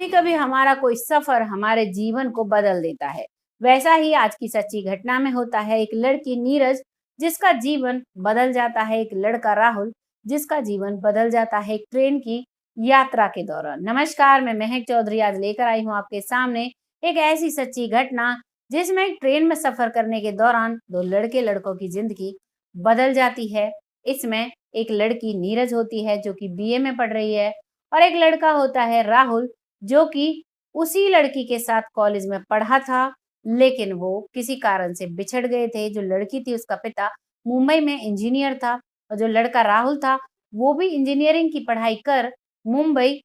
कभी हमारा कोई सफर हमारे जीवन को बदल देता है। वैसा ही आज की सच्ची घटना में होता है। एक लड़की नीरज जिसका जीवन बदल जाता है, एक लड़का राहुल जिसका जीवन बदल जाता है एक ट्रेन की यात्रा के दौरान। नमस्कार, मैं महक चौधरी आज लेकर आई हूँ आपके सामने एक ऐसी सच्ची घटना जिसमें एक ट्रेन में सफर करने के दौरान दो लड़के लड़कों की जिंदगी बदल जाती है। इसमें एक लड़की नीरज होती है जो कि बीए में पढ़ रही है, और एक लड़का होता है राहुल जो कि उसी लड़की के साथ कॉलेज में पढ़ा था, लेकिन वो किसी कारण से बिछड़ गए थे। जो लड़की थी उसका पिता मुंबई में इंजीनियर था, और जो लड़का राहुल था वो भी इंजीनियरिंग की पढ़ाई कर मुंबई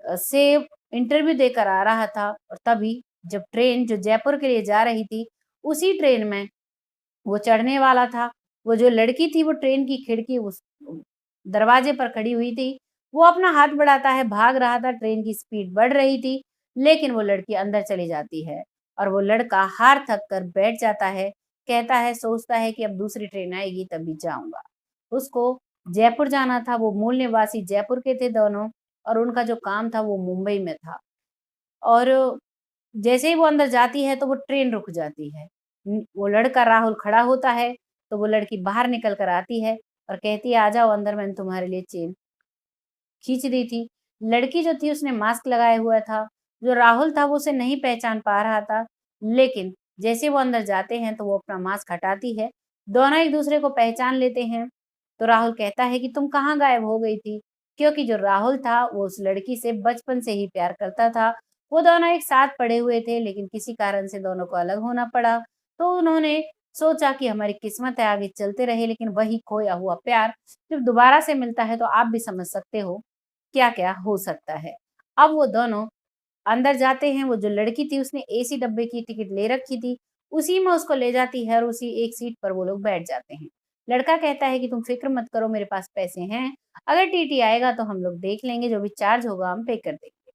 से इंटरव्यू देकर आ रहा था। और तभी जब ट्रेन जो जयपुर के लिए जा रही थी, उसी ट्रेन में वो चढ़ने वाला था। वो जो लड़की थी वो ट्रेन की खिड़की उस दरवाजे पर खड़ी हुई थी। वो अपना हाथ बढ़ाता है, भाग रहा था, ट्रेन की स्पीड बढ़ रही थी, लेकिन वो लड़की अंदर चली जाती है और वो लड़का हार थक कर बैठ जाता है। कहता है, सोचता है कि अब दूसरी ट्रेन आएगी तभी जाऊंगा। उसको जयपुर जाना था, वो मूल निवासी जयपुर के थे दोनों, और उनका जो काम था वो मुंबई में था। और जैसे ही वो अंदर जाती है तो वो ट्रेन रुक जाती है। वो लड़का राहुल खड़ा होता है तो वो लड़की बाहर निकल कर आती है और कहती है, आ जाओ अंदर, मैंने तुम्हारे लिए चेन खींच दी थी। लड़की जो थी उसने मास्क लगाया हुआ था। जो राहुल था वो उसे नहीं पहचान पा रहा था, लेकिन जैसे वो अंदर जाते हैं तो वो अपना मास्क हटाती है। दोनों एक दूसरे को पहचान लेते हैं। तो राहुल कहता है कि तुम कहाँ गायब हो गई थी, क्योंकि जो राहुल था वो उस लड़की से बचपन से ही प्यार करता था। वो दोनों एक साथ पढ़े हुए थे, लेकिन किसी कारण से दोनों को अलग होना पड़ा। तो उन्होंने सोचा कि हमारी किस्मत है, आगे चलते रहे, लेकिन वही खोया हुआ प्यार जब दोबारा से मिलता है तो आप भी समझ सकते हो क्या-क्या हो सकता है। अब वो दोनों अंदर जाते हैं। वो जो लड़की थी उसने एसी डब्बे की टिकट ले रखी थी, उसी में उसको ले जाती है और उसी एक सीट पर वो लोग बैठ जाते हैं। लड़का कहता है कि तुम फ़िक्र मत करो, मेरे पास पैसे हैं, अगर टीटी आएगा तो हम लोग देख लेंगे, जो भी चार्ज होगा हम पे कर देंगे।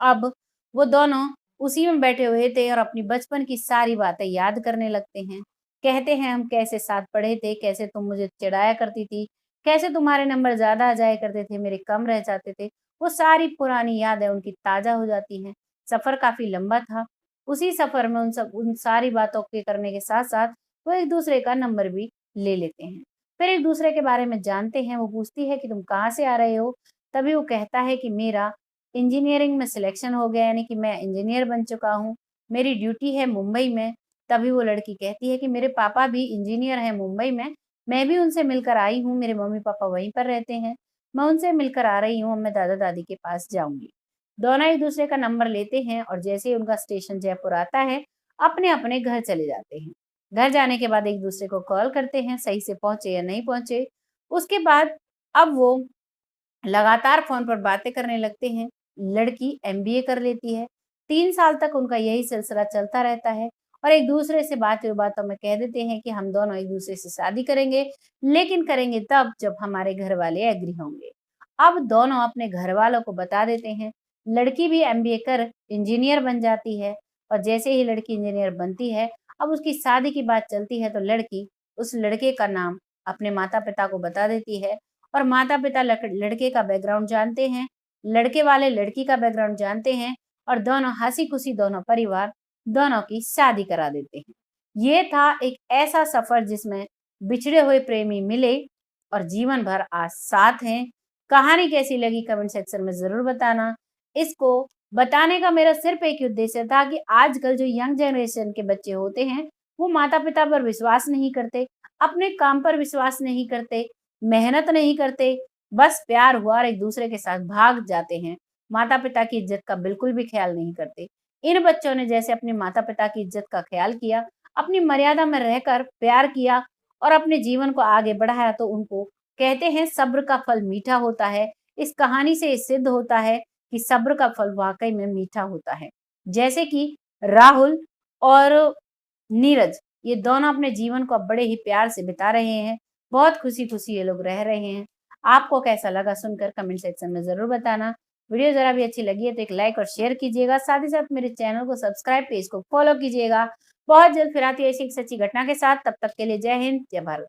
अब वो दोनों उसी में बैठे हुए थे और अपनी बचपन की सारी बातें याद करने लगते हैं। कहते हैं, हम कैसे साथ पढ़े थे, कैसे तुम मुझे चिढ़ाया करती थी, कैसे तुम्हारे नंबर ज़्यादा आ जाया करते थे, मेरे कम रह जाते थे। वो सारी पुरानी यादें उनकी ताज़ा हो जाती हैं। सफ़र काफ़ी लंबा था। उसी सफ़र में उन सारी बातों के करने के साथ-साथ वो एक-दूसरे का नंबर भी ले लेते हैं। फिर एक-दूसरे के बारे में जानते हैं। वो पूछती है कि तुम कहाँ से आ रहे हो? तभी वो कहता है कि मेरा इंजीनियरिंग में सिलेक्शन हो गया, यानी कि मैं इंजीनियर बन चुका हूँ। मेरी ड्यूटी है मुंबई में। तभी वो लड़की कहती है कि मेरे पापा भी इंजीनियर हैं मुंबई में। मैं भी उनसे मिलकर आई हूँ, मेरे मम्मी-पापा वहीं पर रहते हैं। मैं उनसे मिलकर आ रही हूँ, अब मैं दादा-दादी के पास जाऊँगी। दोनों एक-दूसरे का नंबर लेते हैं और जैसे ही उनका स्टेशन जयपुर आता है, अपने-अपने घर चले जाते हैं। घर जाने के बाद एक-दूसरे को कॉल करते हैं, सही से पहुँचे या नहीं पहुँचे। उसके बाद अब वो लगातार फ़ोन पर बातें करने लगते हैं। लड़की एमबीए कर लेती है। 3 साल तक उनका यही सिलसिला चलता रहता है और एक-दूसरे से बातों-बातों में कह देते हैं कि हम दोनों एक-दूसरे से शादी करेंगे, लेकिन करेंगे तब जब हमारे घर वाले एग्री होंगे। अब दोनों अपने घरवालों को बता देते हैं। लड़की भी एमबीए कर इंजीनियर बन जाती है, और जैसे ही लड़की इंजीनियर बनती है, अब उसकी शादी की बात चलती है तो लड़की उस लड़के का नाम अपने माता-पिता को बता देती है, और माता-पिता लड़के का बैकग्राउंड जानते हैं, लड़के वाले लड़की का बैकग्राउंड जानते हैं, और दोनों हँसी-खुशी दोनों परिवार दोनों की शादी करा देते हैं। ये था एक ऐसा सफ़र जिसमें बिछड़े हुए प्रेमी मिले और जीवन भर आज साथ हैं। कहानी कैसी लगी कमेंट सेक्शन में ज़रूर बताना। इसको बताने का मेरा सिर्फ़ एक ही उद्देश्य था कि आजकल जो यंग जनरेशन के बच्चे होते हैं, वो माता-पिता पर विश्वास नहीं करते, अपने काम पर विश्वास नहीं करते, मेहनत नहीं करते, बस प्यार हुआ और एक-दूसरे के साथ भाग जाते हैं। माता-पिता की इज़्ज़त का बिल्कुल भी ख़्याल नहीं करते। इन बच्चों ने जैसे अपने माता-पिता की इज़्ज़त का ख़्याल किया, अपनी मर्यादा में रहकर प्यार किया और अपने जीवन को आगे बढ़ाया, तो उनको कहते हैं सब्र का फल मीठा होता है। इस कहानी से ये सिद्ध होता है कि सब्र का फल वाक़ई में मीठा होता है। जैसे कि राहुल और नीरज, ये दोनों अपने जीवन को अब बड़े ही प्यार से बिता रहे हैं। बहुत खुशी-खुशी ये लोग रह रहे हैं। आपको कैसा लगा सुनकर कमेंट सेक्शन में ज़रूर बताना। वीडियो ज़रा भी अच्छी लगी है तो एक लाइक और शेयर कीजिएगा। साथ ही साथ मेरे चैनल को सब्सक्राइब, पेज को फॉलो कीजिएगा। बहुत जल्द फिर आती है ऐसी एक सच्ची घटना के साथ। तब तक के लिए जय हिंद, जय भारत।